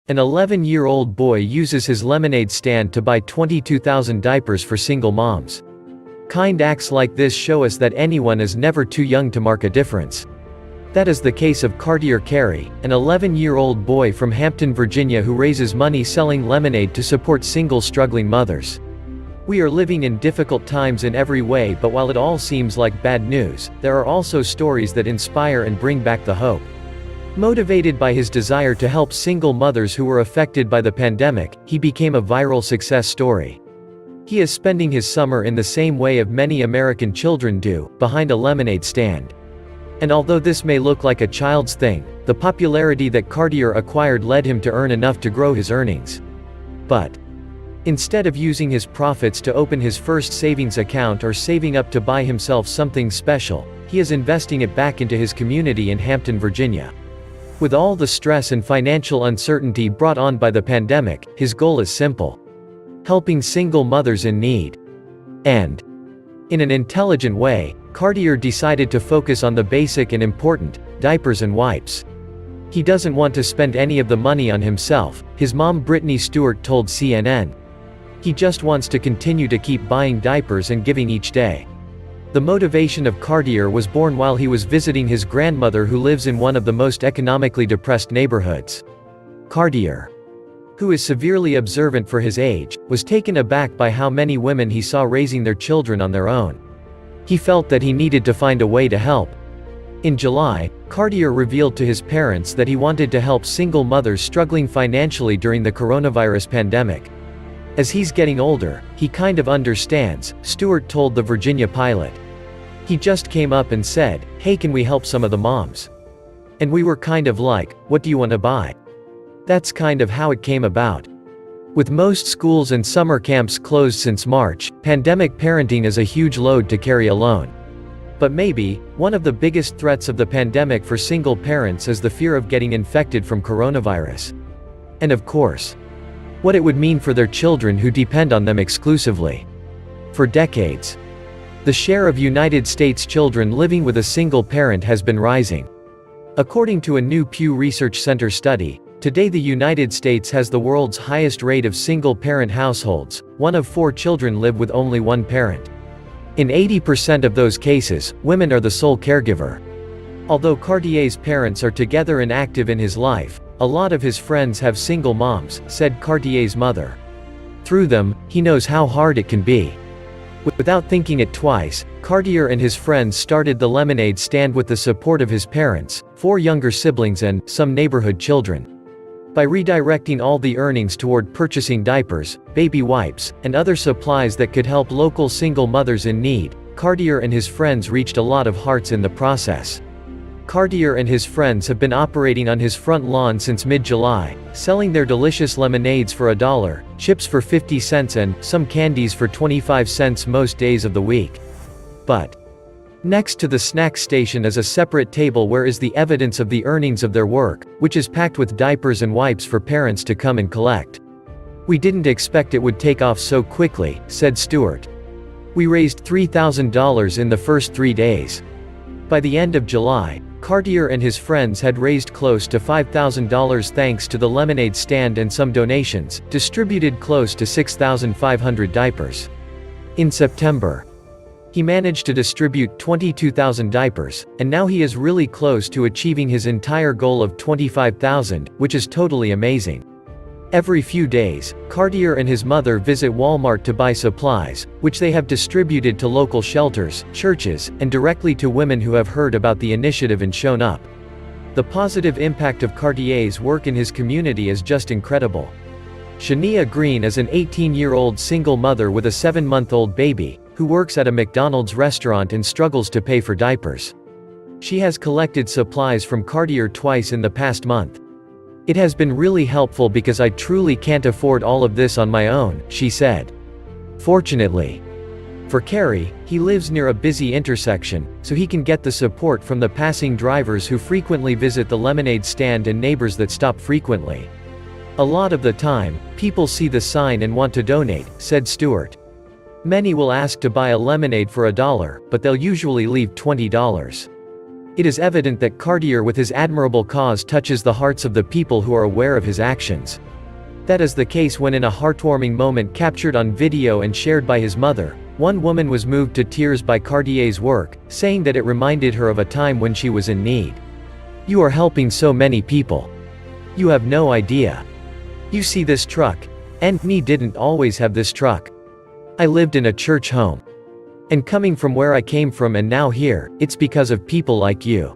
An 11-year-old boy uses his lemonade stand to buy 22,000 diapers for single moms. Kind acts like this show us that anyone is never too young to mark a difference. That is the case of Cartier Carey, an 11-year-old boy from Hampton, Virginia who raises money selling lemonade to support single struggling mothers. We are living in difficult times in every way, but while it all seems like bad news, there are also stories that inspire and bring back the hope. Motivated by his desire to help single mothers who were affected by the pandemic, he became a viral success story. He is spending his summer in the same way of many American children do, behind a lemonade stand. And although this may look like a child's thing, the popularity that Cartier acquired led him to earn enough to grow his earnings. But instead of using his profits to open his first savings account or saving up to buy himself something special, he is investing it back into his community in Hampton, Virginia. With all the stress and financial uncertainty brought on by the pandemic, his goal is simple: helping single mothers in need. And in an intelligent way, Cartier decided to focus on the basic and important: diapers and wipes. He doesn't want to spend any of the money on himself, his mom Brittany Stewart told CNN. He just wants to continue to keep buying diapers and giving each day. The motivation of Cartier was born while he was visiting his grandmother who lives in one of the most economically depressed neighborhoods. Cartier, who is severely observant for his age, was taken aback by how many women he saw raising their children on their own. He felt that he needed to find a way to help. In July, Cartier revealed to his parents that he wanted to help single mothers struggling financially during the coronavirus pandemic. As he's getting older, he kind of understands, Stewart told the Virginia Pilot. He just came up and said, "Hey, can we help some of the moms?" And we were kind of like, "What do you want to buy?" That's kind of how it came about. With most schools and summer camps closed since March, pandemic parenting is a huge load to carry alone. But maybe, one of the biggest threats of the pandemic for single parents is the fear of getting infected from coronavirus. And of course, what it would mean for their children who depend on them exclusively. For decades, the share of United States children living with a single parent has been rising. According to a new Pew Research Center study, today the United States has the world's highest rate of single-parent households. 1 of 4 children live with only one parent. In 80% of those cases, women are the sole caregiver. Although Cartier's parents are together and active in his life, a lot of his friends have single moms, said Cartier's mother. Through them, he knows how hard it can be. Without thinking it twice, Cartier and his friends started the lemonade stand with the support of his parents, 4 younger siblings and some neighborhood children. By redirecting all the earnings toward purchasing diapers, baby wipes, and other supplies that could help local single mothers in need, Cartier and his friends reached a lot of hearts in the process. Cartier and his friends have been operating on his front lawn since mid-July, selling their delicious lemonades for $1, chips for 50 cents and some candies for 25 cents most days of the week. But next to the snack station is a separate table where is the evidence of the earnings of their work, which is packed with diapers and wipes for parents to come and collect. "We didn't expect it would take off so quickly," said Stewart. "We raised $3,000 in the first 3 days." By the end of July, Cartier and his friends had raised close to $5,000 thanks to the lemonade stand and some donations, distributed close to 6,500 diapers. In September, he managed to distribute 22,000 diapers, and now he is really close to achieving his entire goal of 25,000, which is totally amazing. Every few days, Cartier and his mother visit Walmart to buy supplies, which they have distributed to local shelters, churches, and directly to women who have heard about the initiative and shown up. The positive impact of Cartier's work in his community is just incredible. Shania Green is an 18-year-old single mother with a 7-month-old baby, who works at a McDonald's restaurant and struggles to pay for diapers. She has collected supplies from Cartier twice in the past month. "It has been really helpful because I truly can't afford all of this on my own," she said. Fortunately for Carey, he lives near a busy intersection, so he can get the support from the passing drivers who frequently visit the lemonade stand and neighbors that stop frequently. "A lot of the time, people see the sign and want to donate," said Stewart. "Many will ask to buy a lemonade for $1, but they'll usually leave $20. It is evident that Cartier with his admirable cause touches the hearts of the people who are aware of his actions. That is the case when in a heartwarming moment captured on video and shared by his mother, one woman was moved to tears by Cartier's work, saying that it reminded her of a time when she was in need. "You are helping so many people. You have no idea. You see this truck? And me didn't always have this truck. I lived in a church home. And coming from where I came from and now here, it's because of people like you.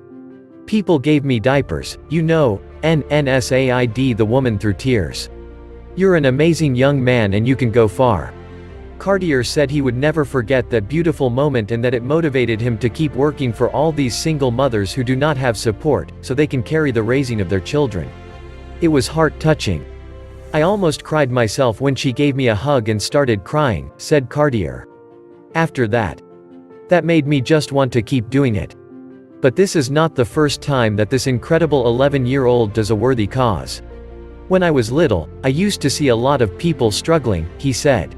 People gave me diapers, you know, NSAID the woman through tears. You're an amazing young man and you can go far." Cartier said he would never forget that beautiful moment and that it motivated him to keep working for all these single mothers who do not have support, so they can carry the raising of their children. "It was heart-touching. I almost cried myself when she gave me a hug and started crying," said Cartier. "After that made me just want to keep doing it. But this is not the first time that this incredible 11-year-old does a worthy cause. When I was little, I used to see a lot of people struggling," he said.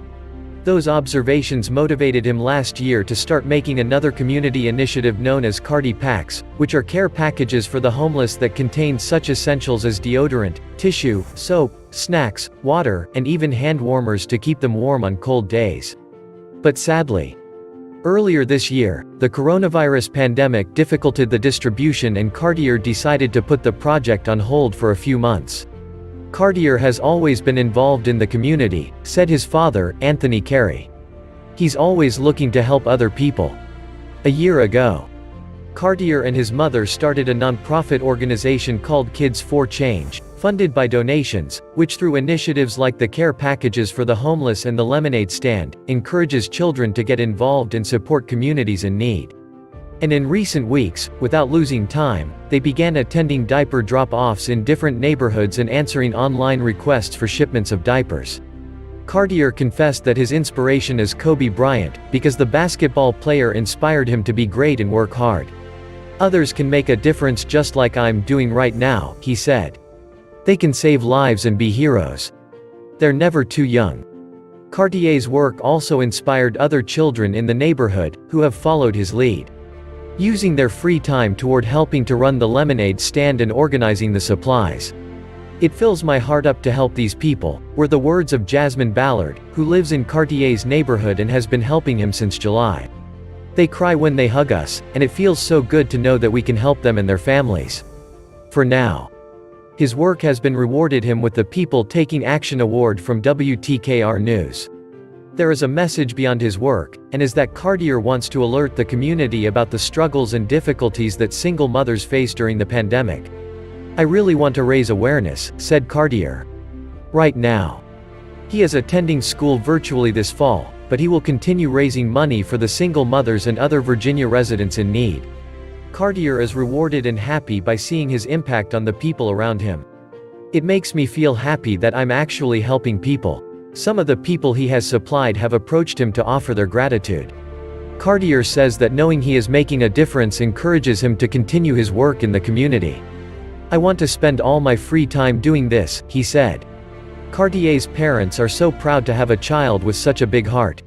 Those observations motivated him last year to start making another community initiative known as Carti Packs, which are care packages for the homeless that contain such essentials as deodorant, tissue, soap, snacks, water, and even hand warmers to keep them warm on cold days. But sadly, earlier this year, the coronavirus pandemic difficulted the distribution and Cartier decided to put the project on hold for a few months. Cartier has always been involved in the community, said his father, Anthony Carey. He's always looking to help other people. A year ago, Cartier and his mother started a non-profit organization called Kids for Change, funded by donations, which through initiatives like the care packages for the homeless and the lemonade stand, encourages children to get involved and support communities in need. And in recent weeks, without losing time, they began attending diaper drop-offs in different neighborhoods and answering online requests for shipments of diapers. Cartier confessed that his inspiration is Kobe Bryant, because the basketball player inspired him to be great and work hard. "Others can make a difference just like I'm doing right now," he said. "They can save lives and be heroes. They're never too young." Cartier's work also inspired other children in the neighborhood, who have followed his lead, using their free time toward helping to run the lemonade stand and organizing the supplies. "It fills my heart up to help these people," were the words of Jasmine Ballard, who lives in Cartier's neighborhood and has been helping him since July. "They cry when they hug us, and it feels so good to know that we can help them and their families." For now, his work has been rewarded him with the People Taking Action Award from WTKR News. There is a message beyond his work, and is that Cartier wants to alert the community about the struggles and difficulties that single mothers face during the pandemic. "I really want to raise awareness," said Cartier. Right now, he is attending school virtually this fall, but he will continue raising money for the single mothers and other Virginia residents in need. Cartier is rewarded and happy by seeing his impact on the people around him. "It makes me feel happy that I'm actually helping people. Some of the people he has supplied have approached him to offer their gratitude." Cartier says that knowing he is making a difference encourages him to continue his work in the community. "I want to spend all my free time doing this," he said. Cartier's parents are so proud to have a child with such a big heart.